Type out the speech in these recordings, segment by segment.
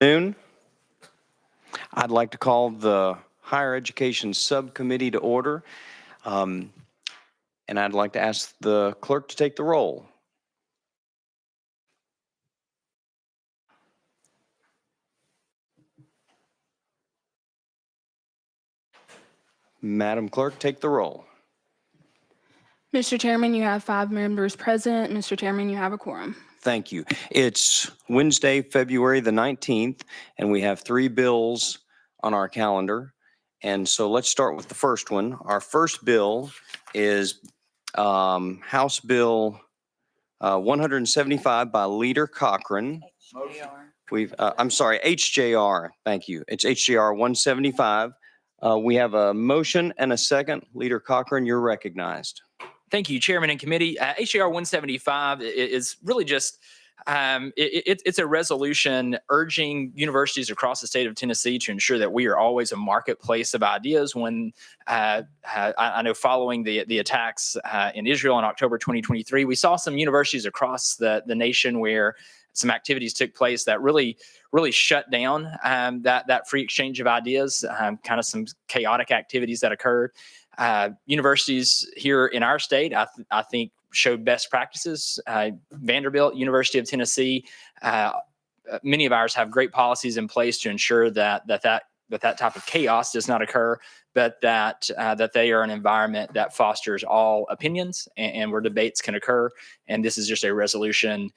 Noon. I'd like to call the Higher Education Subcommittee to order. And I'd like to ask the clerk to take the roll. Madam Clerk, take the roll. Mr. Chairman, you have 5 members present. Mr. Chairman, you have a quorum. Thank you. It's Wednesday, February the 19th, and we have 3 bills on our calendar. And so let's start with the first one. Our first bill is House Bill 175 by Leader Cochran. I'm sorry, HJR. Thank you. It's HJR 175. We have a motion and a second. Leader Cochran, you're recognized. Thank you, Chairman and Committee. HJR 175 is really just it's a resolution urging universities across the state of Tennessee to ensure that we are always a marketplace of ideas. When I know following the attacks in Israel in October 2023, we saw some universities across the nation where some activities took place that really shut down that free exchange of ideas, kind of some chaotic activities that occurred. Universities here in our state, I think, showed best practices. Vanderbilt, University of Tennessee, many of ours have great policies in place to ensure that type of chaos does not occur, but that they are an environment that fosters all opinions and where debates can occur. And this is just a resolution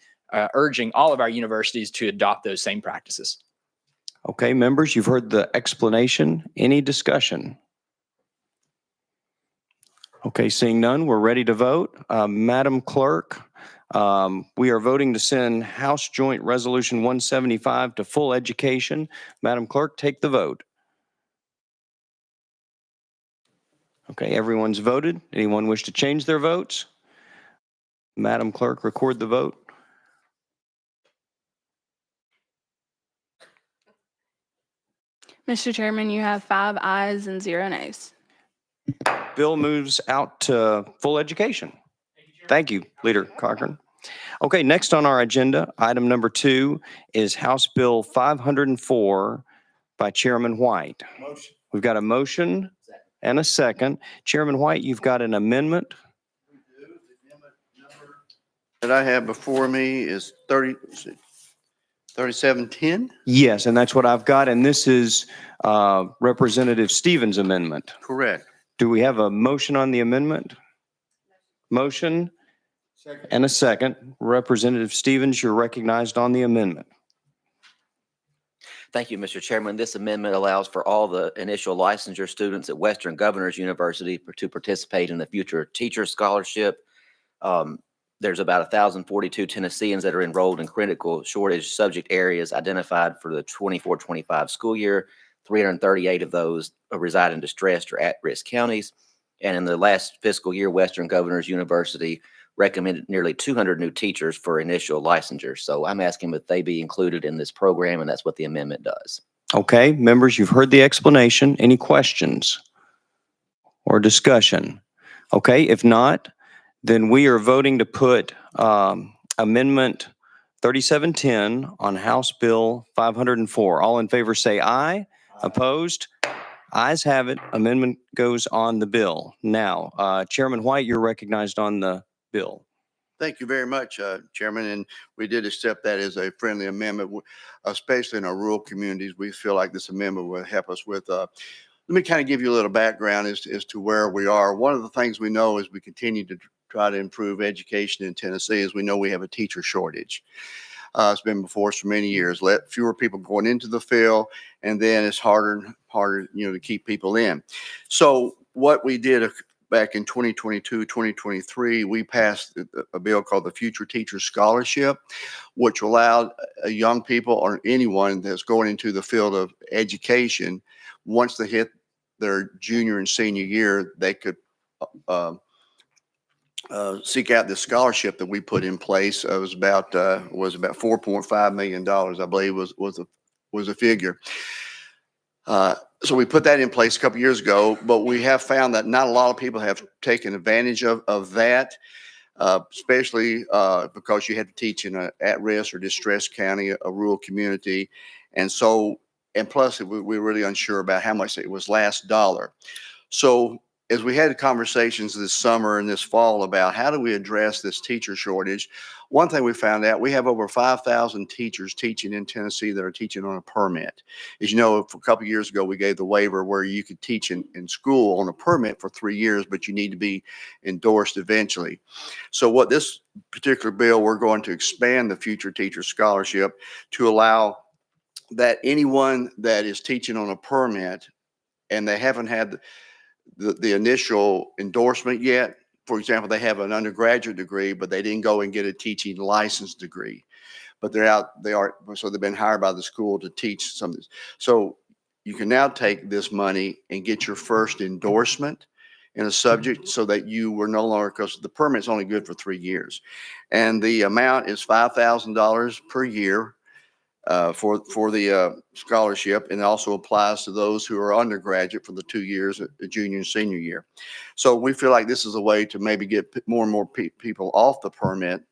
urging all of our universities to adopt those same practices. Okay, members, you've heard the explanation. Any discussion? Okay, seeing none, we're ready to vote. Madam Clerk, we are voting to send House Joint Resolution 175 to full education. Madam Clerk, take the vote. Okay, everyone's voted. Anyone wish to change their votes? Madam Clerk, record the vote. Mr. Chairman, you have 5 ayes and 0 nays. Bill moves out to full education. Thank you, Leader Cochran. Okay, next on our agenda, item number 2 is House Bill 504 by Chairman White. Motion. We've got a motion and a second. Chairman White, you've got an amendment. We do. The amendment number that I have before me is 3710. Yes, and that's what I've got, and this is Representative Stevens' amendment. Correct. Do we have a motion on the amendment? Motion Second. and a second. Representative Stevens, you're recognized on the amendment. Thank you, Mr. Chairman. This amendment allows for all the initial licensure students at Western Governors University to participate in the Future Teacher Scholarship. There's about 1,042 Tennesseans that are enrolled in critical shortage subject areas identified for the 24-25 school year. 338 of those reside in distressed or at-risk counties. And in the last fiscal year, Western Governors University recommended nearly 200 new teachers for initial licensure. So I'm asking that they be included in this program, and that's what the amendment does. Okay, members, you've heard the explanation. Any questions or discussion? Okay, if not, then we are voting to put Amendment 3710 on House Bill 504. All in favor say aye. Opposed? Ayes have it. Amendment goes on the bill. Now, Chairman White, you're recognized on the bill. Thank you very much, Chairman. And we did accept that as a friendly amendment, especially in our rural communities. We feel like this amendment will help us with. Let me kind of give you a little background as to where we are. One of the things we know as we continue to try to improve education in Tennessee is we know we have a teacher shortage. It's been before us for many years. Let fewer people going into the field, and then it's harder and harder, to keep people in. So what we did back in 2022, 2023, we passed a bill called the Future Teacher Scholarship, which allowed young people or anyone that's going into the field of education, once they hit their junior and senior year, they could seek out this scholarship that we put in place. It was about $4.5 million, I believe was a figure. So we put that in place a couple years ago, but we have found that not a lot of people have taken advantage of that, especially because you had to teach in an at-risk or distressed county, a rural community. And so, and plus we're really unsure about how much it was last dollar. So as we had conversations this summer and this fall about how do we address this teacher shortage, one thing we found out, we have over 5,000 teachers teaching in Tennessee that are teaching on a permit. As you know, a couple of years ago, we gave the waiver where you could teach in school on a permit for 3 years, but you need to be endorsed eventually. So what this particular bill, we're going to expand the future teacher scholarship to allow that anyone that is teaching on a permit and they haven't had the initial endorsement yet. For example, they have an undergraduate degree, but they didn't go and get a teaching license degree. But so they've been hired by the school to teach some of this. So you can now take this money and get your first endorsement in a subject so that you were no longer, because the permit's only good for 3 years. And the amount is $5,000 per year for the scholarship, and it also applies to those who are undergraduate for the 2 years, the junior and senior year. So we feel like this is a way to maybe get more and more people off the permit,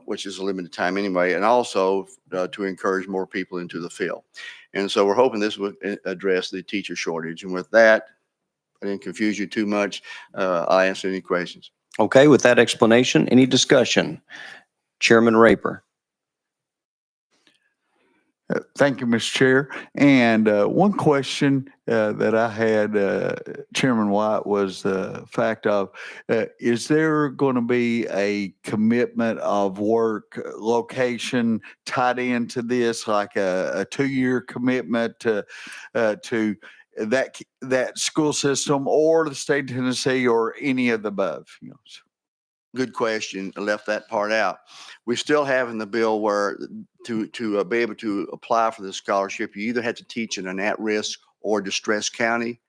which is a limited time anyway, and also to encourage more people into the field. And so we're hoping this would address the teacher shortage. And with that, I didn't confuse you too much. I'll answer any questions. Okay, with that explanation, any discussion? Chairman Raper. Thank you, Mr. Chair. And one question that I had, Chairman White, was the fact of, is there going to be a commitment of work location tied into this, like a 2-year commitment to that school system or the state of Tennessee or any of the above? You know? Good question. I left that part out. We still have in the bill where to be able to apply for the scholarship, you either have to teach in an at-risk or distressed county,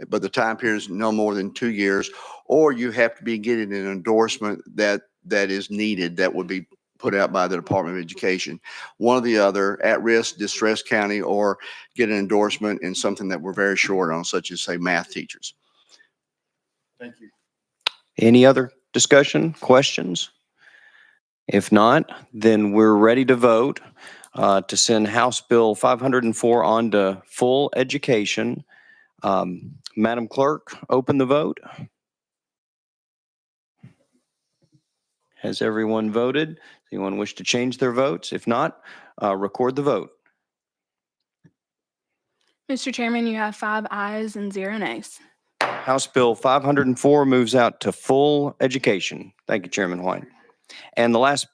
but the time period is no more than 2 years, or you have to be getting an endorsement that is needed that would be put out by the Department of Education. One or the other, at-risk, distressed county, or get an endorsement in something that we're very short on, such as, say, math teachers. Thank you. Any other discussion, questions? If not, then we're ready to vote to send House Bill 504 on to full education. Madam Clerk, open the vote. Has everyone voted? Does anyone wish to change their votes? If not, record the vote. Mr. Chairman, you have 5 ayes and 0 nays. House Bill 504 moves out to full education. Thank you, Chairman White. And the last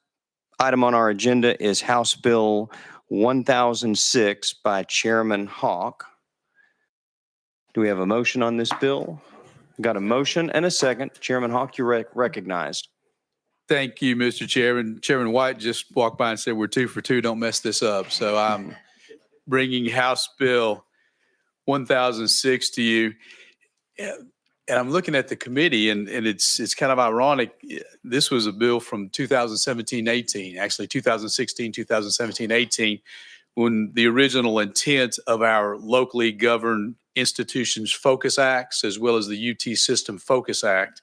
item on our agenda is House Bill 1006 by Chairman Hawk. Do we have a motion on this bill? Got a motion and a second. Chairman Hawk, you're recognized. Thank you, Mr. Chairman. Chairman White just walked by and said, we're 2 for 2, don't mess this up. So I'm bringing House Bill 1006 to you. And I'm looking at the committee, and it's kind of ironic. This was a bill from 2017-18, actually 2016-2017-18, when the original intent of our locally governed institutions Focus Acts, as well as the UT System Focus Act,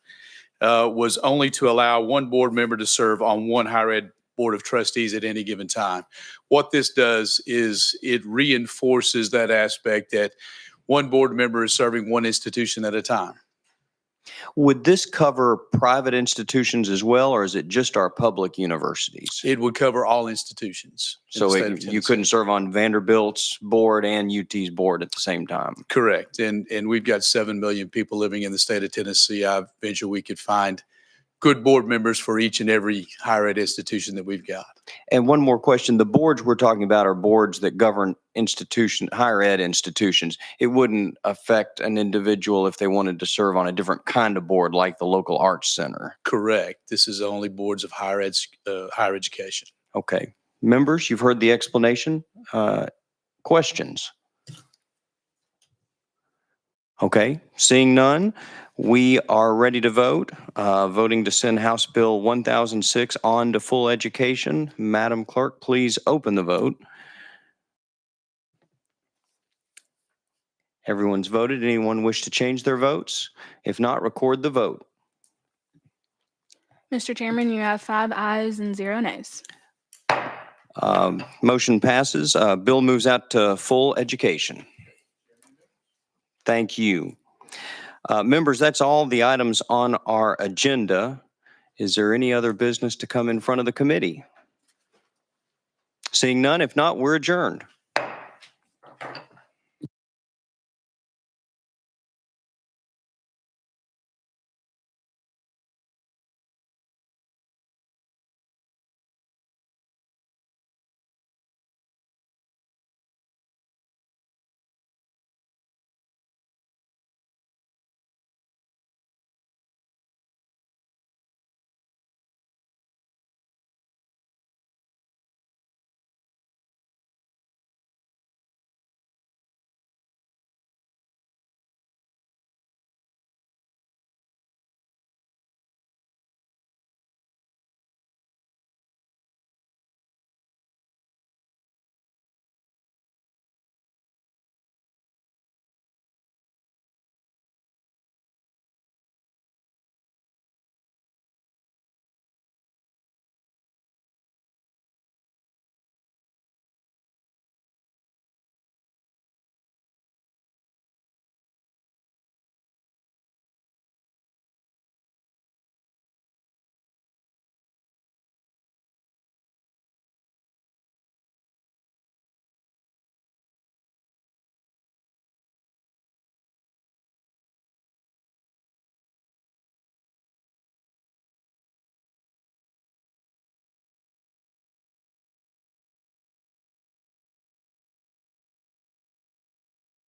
was only to allow one board member to serve on one higher ed board of trustees at any given time. What this does is it reinforces that aspect that one board member is serving one institution at a time. Would this cover private institutions as well, or is it just our public universities? It would cover all institutions. So you couldn't serve on Vanderbilt's board and UT's board at the same time? Correct. And we've got 7 million people living in the state of Tennessee. I venture we could find good board members for each and every higher ed institution that we've got. And one more question. The boards we're talking about are boards that govern higher ed institutions. It wouldn't affect an individual if they wanted to serve on a different kind of board like the local arts center. Correct. This is only boards of higher education. Okay. Members, you've heard the explanation. Questions? Okay. Seeing none, we are ready to vote. Voting to send House Bill 1006 on to full education. Madam Clerk, please open the vote. Everyone's voted. Anyone wish to change their votes? If not, record the vote. Mr. Chairman, you have 5 ayes and 0 nays. Motion passes. Bill moves out to full education. Thank you. Members, that's all the items on our agenda. Is there any other business to come in front of the committee? Seeing none, if not, we're adjourned.